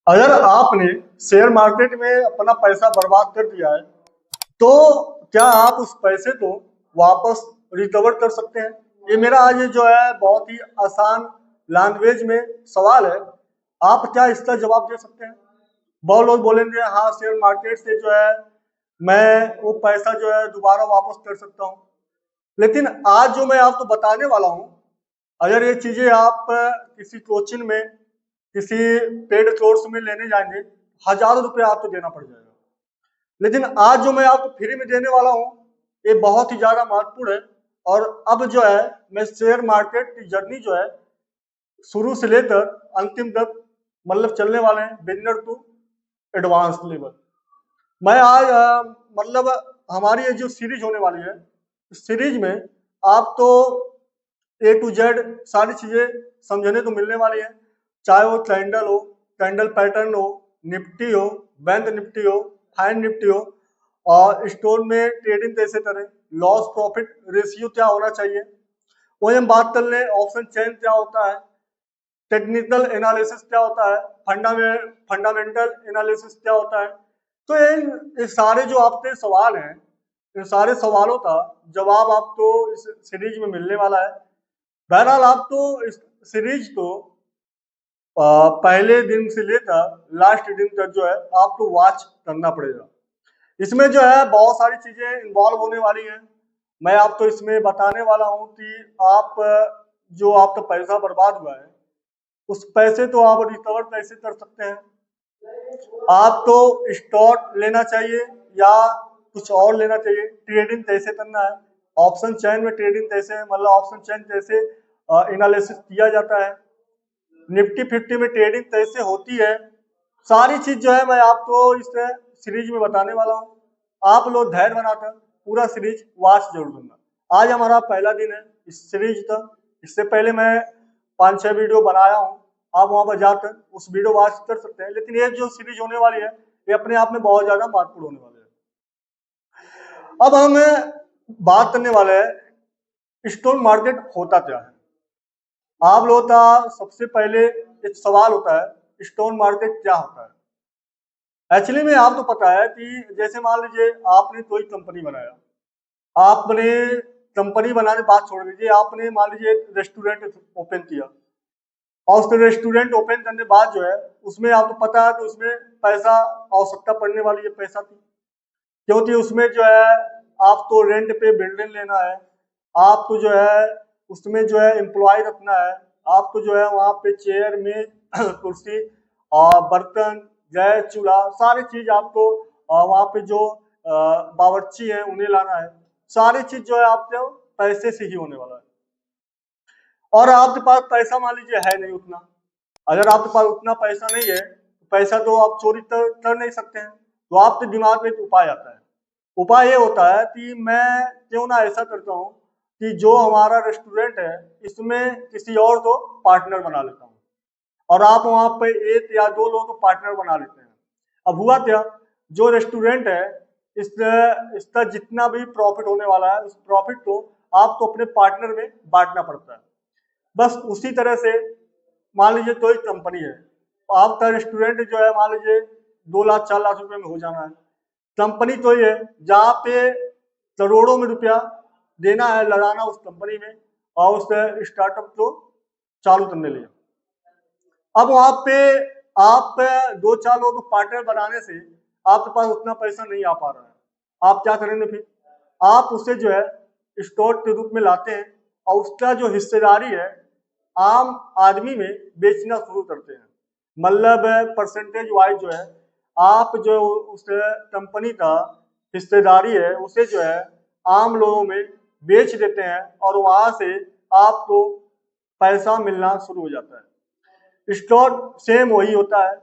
अगर आपने share market में अपना पैसा बर्बाद कर दिया है तो क्या आप उस पैसे को वापस रिकवर कर सकते हैं? ये मेरा आज जो है बहुत ही आसान लैंग्वेज में सवाल है। आप क्या इसका जवाब दे सकते हैं? बहुत लोग बोलेंगे हाँ, शेयर मार्केट से जो है मैं वो पैसा जो है दोबारा वापस कर सकता हूँ। लेकिन आज जो मैं आपको बताने वाला हूँ, अगर ये चीजें आप किसी कोचिंग में, किसी पेड कोर्स में लेने जाएंगे, हजारों रुपए आपको देना पड़ जाएगा। लेकिन आज जो मैं आपको फ्री में देने वाला हूँ, ये बहुत ही ज्यादा महत्वपूर्ण है। और अब जो है मैं शेयर मार्केट की जर्नी जो है शुरू से लेकर अंतिम तक मतलब चलने वाले हैं, बिगिनर टू एडवांस लेवल। मैं आज मतलब हमारी ये जो सीरीज होने वाली है, इस सीरीज में आपको ए टू जेड सारी चीजें समझने को मिलने वाली है। चाहे वो कैंडल हो, कैंडल पैटर्न हो, निफ्टी हो, बैंक निफ्टी हो, फाइन निफ्टी हो, और स्टोर में ट्रेडिंग कैसे करें, लॉस प्रॉफिट रेशियो क्या होना चाहिए, वही हम बात कर लें। ऑप्शन चेन क्या होता है, टेक्निकल एनालिसिस क्या होता है, फंडामेंटल एनालिसिस क्या होता है। तो ये सारे जो आपके सवाल हैं, इन सारे सवालों का जवाब आपको इस सीरीज में मिलने वाला है। बहरहाल आपको इस सीरीज को पहले दिन से लेकर लास्ट दिन तक जो है आपको वॉच करना पड़ेगा। इसमें जो है बहुत सारी चीजें इन्वॉल्व होने वाली हैं। मैं आपको इसमें बताने वाला हूं कि आप जो आपका पैसा बर्बाद हुआ है, उस पैसे तो आप रिकवर कैसे कर सकते हैं। आपको स्टॉक लेना चाहिए या कुछ और लेना चाहिए, ट्रेडिंग कैसे करना है, ऑप्शन चेन में ट्रेडिंग कैसे है, मतलब ऑप्शन चेन कैसे एनालिसिस किया जाता है, निफ्टी फिफ्टी में ट्रेडिंग कैसे होती है, सारी चीज जो है मैं आपको इस सीरीज में बताने वाला हूँ। आप लोग धैर्य बनाकर पूरा सीरीज वॉच जरूर करना। आज हमारा पहला दिन है इस सीरीज का। इससे पहले मैं 5-6 वीडियो बनाया हूँ, आप वहां पर जाकर उस वीडियो वॉच कर सकते हैं। लेकिन ये जो सीरीज होने वाली है, ये अपने आप में बहुत ज्यादा महत्वपूर्ण होने वाले है। अब हम बात करने वाले हैं स्टॉक मार्केट होता क्या है। आप लोगों का सबसे पहले एक सवाल होता है, स्टॉक मार्केट क्या होता है। एक्चुअली में आपको पता है कि जैसे मान लीजिए आपने कोई कंपनी बनाया, आपने कंपनी बनाने बात छोड़ दीजिए, आपने मान लीजिए एक रेस्टोरेंट ओपन किया, और उसके रेस्टोरेंट ओपन करने के बाद जो है उसमें आपको पता है कि उसमें पैसा आवश्यकता पड़ने वाली है, पैसा की, क्योंकि उसमें जो है आपको रेंट पे बिल्डिंग लेना है, आपको जो है उसमें जो है एम्प्लॉय रखना है, आपको जो है वहाँ पे चेयर में कुर्सी और बर्तन, गैस, चूल्हा, सारी चीज आपको वहाँ पे जो बावर्ची है उन्हें लाना है। सारी चीज जो है आपको पैसे से ही होने वाला है। और आपके पास पैसा मान लीजिए है नहीं उतना। अगर आपके पास उतना पैसा नहीं है तो पैसा तो आप चोरी कर नहीं सकते हैं। तो आपके दिमाग में एक उपाय आता है। उपाय ये होता है कि मैं क्यों ना ऐसा करता हूँ कि जो हमारा रेस्टोरेंट है इसमें किसी और को पार्टनर बना लेता हूँ, और आप वहां पे एक या दो लोगों को पार्टनर बना लेते हैं। अब हुआ क्या, जो रेस्टोरेंट है इस इसका जितना भी प्रॉफिट होने वाला है, उस प्रॉफिट को आपको अपने पार्टनर में बांटना पड़ता है। बस उसी तरह से मान लीजिए कोई कंपनी है, आपका रेस्टोरेंट जो है मान लीजिए 2 लाख 4 लाख रुपए में हो जाना है। कंपनी तो ये है जहाँ पे करोड़ों में रुपया देना है, लगाना उस कंपनी में और उस स्टार्टअप को चालू करने लिए। अब वहां पे आप 2-4 लोगों को पार्टनर बनाने से आपके पास उतना पैसा नहीं आ पा रहा है। आप क्या करेंगे फिर, आप उसे जो है स्टॉक के रूप में लाते हैं और उसका जो हिस्सेदारी है आम आदमी में बेचना शुरू करते हैं। मतलब परसेंटेज वाइज जो है आप जो उस कंपनी का हिस्सेदारी है उसे जो है आम लोगों में बेच देते हैं, और वहां से आपको पैसा मिलना शुरू हो जाता है। स्टोर सेम वही होता है।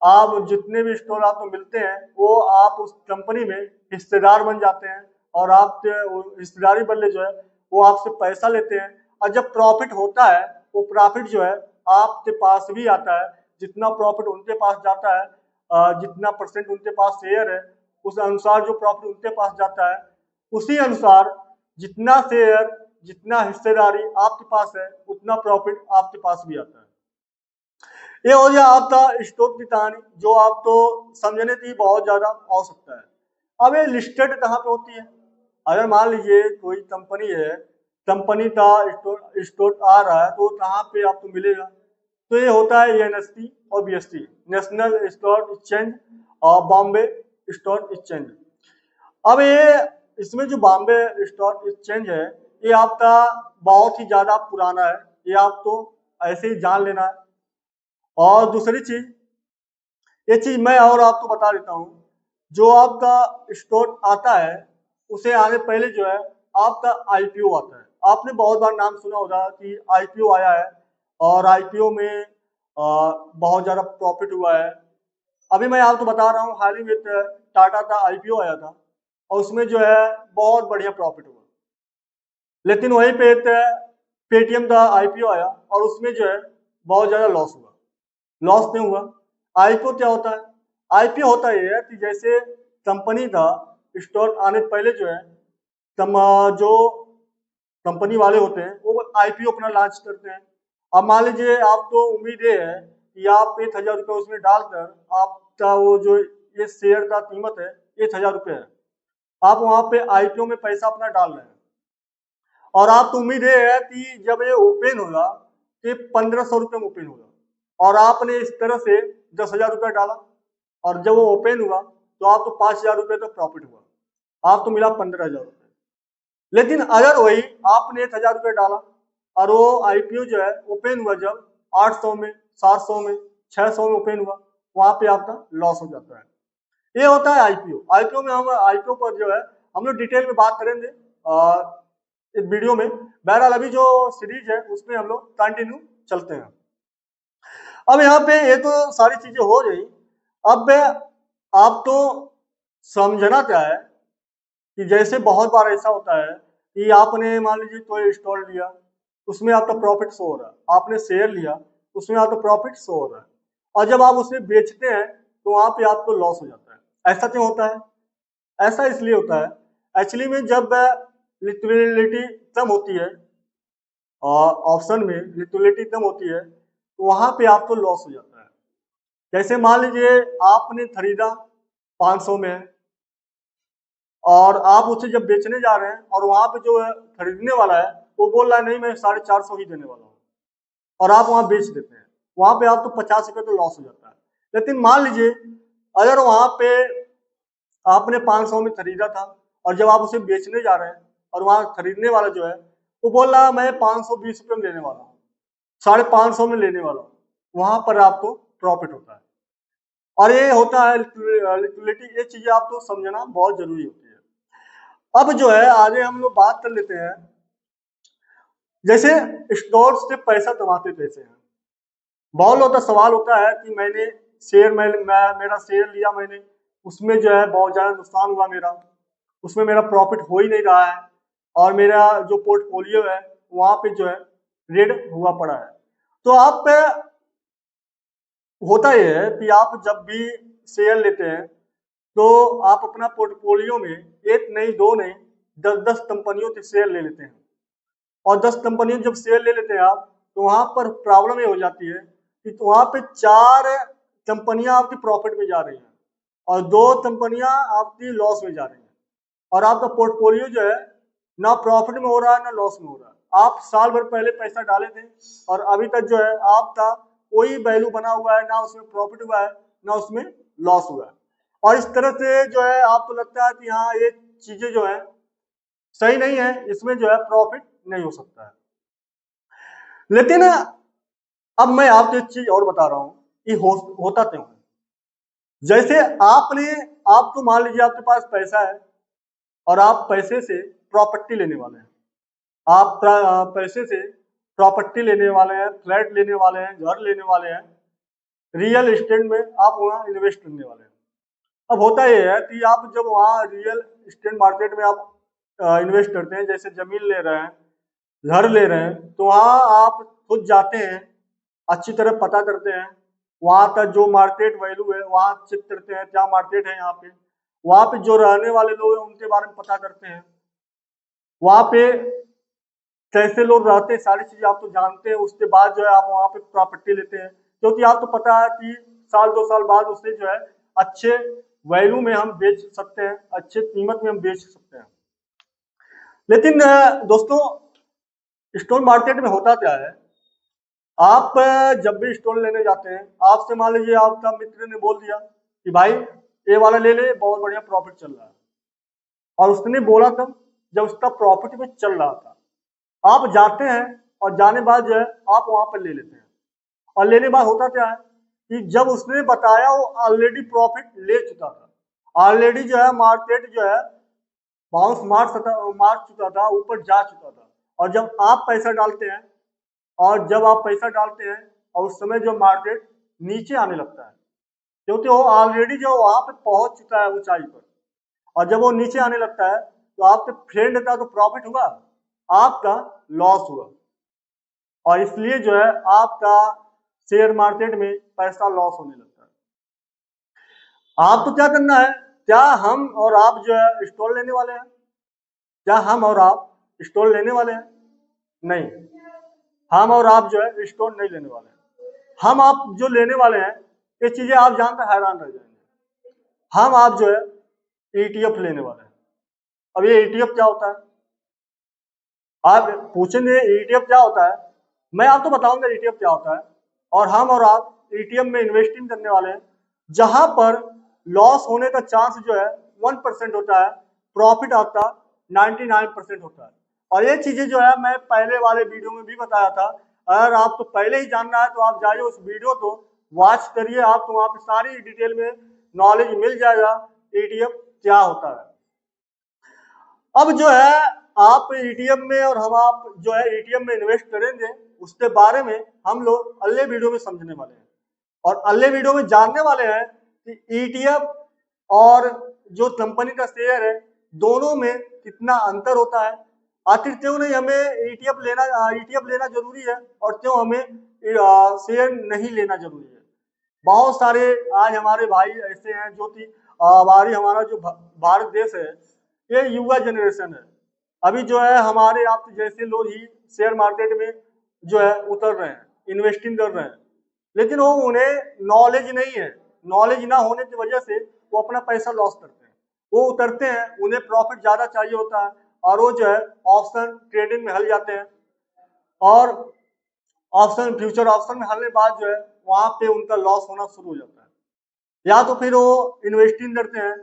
आप जितने भी स्टोर आपको मिलते हैं वो आप उस कंपनी में हिस्सेदार बन जाते हैं, और आप हिस्सेदारी बदले जो है वो आपसे पैसा लेते हैं। और जब प्रॉफिट होता है वो प्रॉफिट जो है आपके पास भी आता है। जितना प्रॉफिट उनके पास जाता है, जितना परसेंट उनके पास शेयर है, उस अनुसार जो प्रॉफिट उनके पास जाता है, उसी अनुसार जितना शेयर, जितना हिस्सेदारी आपके पास है उतना प्रॉफिट आपके पास भी आता है। ये हो गया आपका स्टॉक की कहानी, जो आप तो समझने की बहुत ज्यादा आवश्यकता है। अब ये लिस्टेड कहाँ पे होती है? अगर मान लीजिए कोई कंपनी है, कंपनी का स्टॉक आ रहा है, तो कहाँ पे आपको मिलेगा? तो ये होता है एनएससी और बीएससी, नेशनल स्टॉक एक्सचेंज और बॉम्बे स्टॉक एक्सचेंज। अब ये इसमें जो बॉम्बे स्टॉक एक्सचेंज है, ये आपका बहुत ही ज्यादा पुराना है, ये आपको ऐसे ही जान लेना है। और दूसरी चीज, ये चीज मैं और आपको बता देता हूँ, जो आपका स्टॉक आता है उसे आने पहले जो है आपका आईपीओ आता है। आपने बहुत बार नाम सुना होगा कि आईपीओ आया है, और आईपीओ में बहुत ज्यादा प्रॉफिट हुआ है। अभी मैं आपको बता रहा हूँ, हाल ही में टाटा का आईपीओ आया था, और उसमें जो है बहुत बढ़िया प्रॉफिट हुआ। लेकिन वहीं पे पेटीएम का आईपीओ आया, और उसमें जो है बहुत ज्यादा लॉस हुआ। लॉस नहीं हुआ। आईपीओ क्या होता है? आईपीओ होता ये है कि जैसे कंपनी का स्टॉक आने से पहले जो है जो कंपनी वाले होते हैं वो आईपीओ अपना लॉन्च करते हैं। अब मान लीजिए आपको उम्मीद ये है कि आप 1,000 रुपये उसमें डालकर आपका वो जो ये शेयर का कीमत है 1,000 रुपये है, आप वहां पे आईपीओ में पैसा अपना डाल रहे हैं, और आपको उम्मीद ये है कि जब ये ओपन होगा तो 1,500 रुपये में ओपन होगा, और आपने इस तरह से 10,000 रुपये डाला, और जब वो ओपन हुआ तो आपको 5,000 रुपये का प्रॉफिट हुआ, आपको मिला 15,000 रुपये। लेकिन अगर वही आपने 1,000 रुपये डाला, और वो आईपीओ जो है ओपन हुआ जब 800 में, 700 में, 600 में ओपन हुआ, वहां पे आपका लॉस हो जाता है। ये होता है आईपीओ। आईपीओ में हम आईपीओ पर जो है हम लोग डिटेल में बात करेंगे इस वीडियो में। बहरहाल अभी जो सीरीज है उसमें हम लोग कंटिन्यू चलते हैं। अब यहाँ पे ये तो सारी चीजें हो गई। अब आप तो समझना क्या है कि जैसे बहुत बार ऐसा होता है कि आपने मान लीजिए कोई स्टॉक लिया, उसमें आपका प्रॉफिट शो हो रहा है, आपने शेयर लिया, उसमें आपका प्रॉफिट शो हो रहा है, और जब आप उसे बेचते हैं तो वहां पे आपको लॉस हो जाता है। ऐसा क्यों होता है? ऐसा इसलिए होता है, एक्चुअली में जब लिक्विडिटी कम होती है और ऑप्शन में लिक्विडिटी कम होती है, तो वहां पे आपको लॉस हो जाता है। जैसे मान लीजिए आपने खरीदा 500 में, और आप उसे जब बेचने जा रहे हैं, और वहां पे जो खरीदने वाला है वो बोल रहा है नहीं मैं 450 ही देने वाला हूँ, और आप वहां बेच देते हैं, वहां पे आपको 50 रुपये तो लॉस हो जाता है। लेकिन मान लीजिए अगर वहां पे आपने 500 में खरीदा था, और जब आप उसे बेचने जा रहे हैं, और वहां खरीदने वाला जो है वो बोल रहा है मैं 520 रुपये में लेने वाला हूँ, 550 में लेने वाला हूँ, वहां पर आपको प्रॉफिट होता है। और ये होता है लिक्विडिटी। ये चीजें आपको समझना बहुत जरूरी होती है। अब जो है आगे हम लोग बात कर लेते हैं, जैसे स्टोर से पैसा कमाते कैसे हैं। बहुत लोगों का सवाल होता है कि मैंने शेयर मेरा शेयर लिया मैंने, उसमें जो है बहुत ज्यादा नुकसान हुआ मेरा, उसमें मेरा प्रॉफिट हो ही नहीं रहा है, और मेरा जो पोर्टफोलियो है वहां पे जो है रेड हुआ पड़ा है। तो आप पे होता यह है कि आप जब भी शेयर लेते हैं तो आप अपना पोर्टफोलियो में एक नहीं, दो नहीं, 10-10 कंपनियों के शेयर ले लेते हैं, और 10 कंपनियों जब शेयर ले लेते हैं आप, तो वहां पर प्रॉब्लम ये हो जाती है कि तो वहां पे 4 कंपनियां आपकी प्रॉफिट में जा रही हैं, और 2 कंपनियां आपकी लॉस में जा रही हैं, और आपका पोर्टफोलियो जो है ना प्रॉफिट में हो रहा है ना लॉस में हो रहा है। आप साल भर पहले पैसा डाले थे, और अभी तक जो है आपका कोई वैल्यू बना हुआ है, ना उसमें प्रॉफिट हुआ है ना उसमें लॉस हुआ है। और इस तरह से जो है आपको लगता है कि हाँ ये चीजें जो है सही नहीं है, इसमें जो है प्रॉफिट नहीं हो सकता है। लेकिन अब मैं आपको एक चीज और बता रहा हूं कि होता क्यों है। जैसे आपको मान लीजिए आपके पास पैसा है, और आप पैसे से प्रॉपर्टी लेने वाले हैं, आप पैसे से प्रॉपर्टी लेने वाले हैं, फ्लैट लेने वाले हैं, घर लेने वाले हैं, रियल एस्टेट में आप वहां इन्वेस्ट करने वाले हैं। अब होता यह है कि आप जब वहां रियल एस्टेट मार्केट में आप इन्वेस्ट करते हैं, जैसे जमीन ले रहे हैं, घर ले रहे हैं, तो वहां आप खुद जाते हैं, अच्छी तरह पता करते हैं, वहां का जो मार्केट वैल्यू है वहां चेक करते हैं क्या मार्केट है यहाँ पे, वहां पे जो रहने वाले लोग हैं उनके बारे में पता करते हैं, वहां पे कैसे लोग रहते हैं सारी चीजें आप तो जानते हैं। उसके बाद जो है आप वहां पे प्रॉपर्टी लेते हैं, क्योंकि आपको पता है कि साल 2 साल बाद उसे जो है अच्छे वैल्यू में हम बेच सकते हैं, अच्छे कीमत में हम बेच सकते हैं। लेकिन दोस्तों, स्टॉक मार्केट में होता क्या है, आप जब भी स्टॉक लेने जाते हैं, आपसे मान लीजिए आपका मित्र ने बोल दिया कि भाई ये वाला ले ले, बहुत बढ़िया प्रॉफिट चल रहा है, और उसने बोला तब जब उसका प्रॉफिट में चल रहा था। आप जाते हैं और जाने बाद जो है आप वहां पर ले लेते हैं, और लेने बाद होता क्या है कि जब उसने बताया वो ऑलरेडी प्रॉफिट ले चुका था, ऑलरेडी जो है मार्केट जो है बाउंस मार चुका था, ऊपर जा चुका था। और जब आप पैसा डालते हैं और उस समय जो मार्केट नीचे आने लगता है, क्योंकि वो ऑलरेडी जो वहां पे पहुंच चुका है ऊंचाई पर, और जब वो नीचे आने लगता है तो आपके फ्रेंड का तो प्रॉफिट हुआ, आपका लॉस हुआ, और इसलिए जो है आपका शेयर मार्केट में पैसा लॉस होने लगता है। आपको क्या करना है, क्या हम और आप जो है स्टॉक लेने वाले हैं? क्या हम और आप स्टॉक लेने वाले हैं? नहीं, हम और आप जो है स्टॉक नहीं लेने वाले हैं। हम आप जो लेने वाले हैं, ये चीजें आप जानकर हैरान रह जाएंगे। हम आप जो है ETF लेने वाले हैं। अब ये ETF क्या होता है? आप पूछेंगे ETF क्या होता है, मैं आपको बताऊंगा ETF क्या होता है। और हम और आप ETF में इन्वेस्टिंग करने वाले हैं, जहां पर लॉस होने का चांस जो है 1% होता है, प्रॉफिट आपका 99% होता है। और ये चीजें जो है मैं पहले वाले वीडियो में भी बताया था। अगर आपको पहले ही जानना है तो आप जाइए उस वीडियो को वॉच करिए, आपको वहां पर सारी डिटेल में नॉलेज मिल जाएगा ETF क्या होता है। अब जो है आप ETF में और हम आप जो है ETF में इन्वेस्ट करेंगे, उसके बारे में हम लोग अगले वीडियो में समझने वाले हैं, और अगले वीडियो में जानने वाले हैं कि ETF और जो कंपनी का शेयर है, दोनों में कितना अंतर होता है। आखिर क्यों नहीं हमें ETF लेना जरूरी है, और क्यों हमें शेयर नहीं लेना जरूरी है। बहुत सारे आज हमारे भाई ऐसे हैं जो कि हमारा जो भारत देश है, ये युवा जनरेशन है। अभी जो है हमारे आप जैसे लोग ही शेयर मार्केट में जो है उतर रहे हैं, इन्वेस्टिंग कर रहे हैं, लेकिन वो उन्हें नॉलेज नहीं है। नॉलेज ना होने की वजह से वो अपना पैसा लॉस करते हैं। वो उतरते हैं, उन्हें प्रॉफिट ज्यादा चाहिए होता है, और वो जो है ऑप्शन ट्रेडिंग में हल जाते हैं, और ऑप्शन फ्यूचर ऑप्शन में हलने बाद जो है वहां पे उनका लॉस होना शुरू हो जाता है। या तो फिर वो इन्वेस्टिंग करते हैं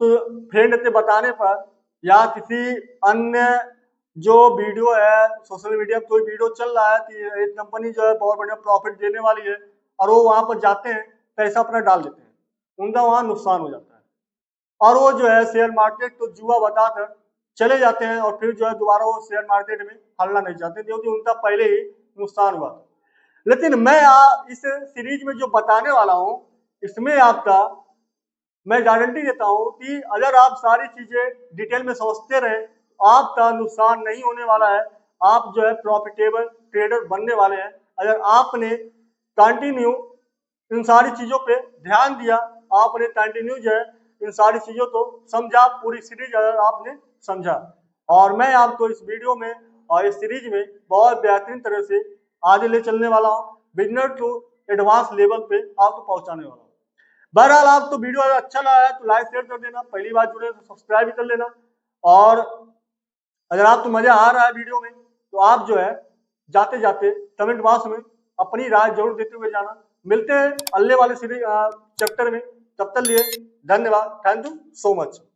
तो फ्रेंड के बताने पर, या किसी अन्य जो वीडियो है सोशल मीडिया पर कोई वीडियो चल रहा है कि एक कंपनी जो है बहुत बढ़िया प्रॉफिट देने वाली है, और वो वहां पर जाते हैं, पैसा अपना डाल देते हैं, उनका वहां नुकसान हो जाता है, और वो जो है शेयर मार्केट को जुआ बताकर चले जाते हैं, और फिर जो है दोबारा वो शेयर मार्केट में हलना नहीं चाहते, क्योंकि उनका पहले ही नुकसान हुआ था। लेकिन मैं इस सीरीज में जो बताने वाला हूं, इसमें आपका मैं गारंटी देता हूं कि अगर आप सारी चीजें डिटेल में समझते रहे, आपका नुकसान नहीं होने वाला है। आप जो है प्रॉफिटेबल ट्रेडर बनने वाले हैं, अगर आपने कंटिन्यू इन सारी चीजों पे ध्यान दिया, आपने कंटिन्यू जो है इन सारी चीजों को समझा, पूरी सीरीज अगर आपने समझा। और मैं आपको इस वीडियो में और इस सीरीज में बहुत बेहतरीन तरह से आगे ले चलने वाला हूँ, बिगिनर टू एडवांस लेवल पे आपको पहुंचाने वाला हूँ। बहरहाल आपको वीडियो अगर अच्छा लगा है तो लाइक शेयर कर देना, पहली बार जुड़े तो सब्सक्राइब भी कर लेना, और अगर आपको मजा आ रहा है वीडियो में तो आप जो है जाते जाते कमेंट बॉक्स में अपनी राय जरूर देते हुए जाना। मिलते हैं अगले वाले सीरीज चैप्टर में, तब तक लिए धन्यवाद, थैंक यू सो मच।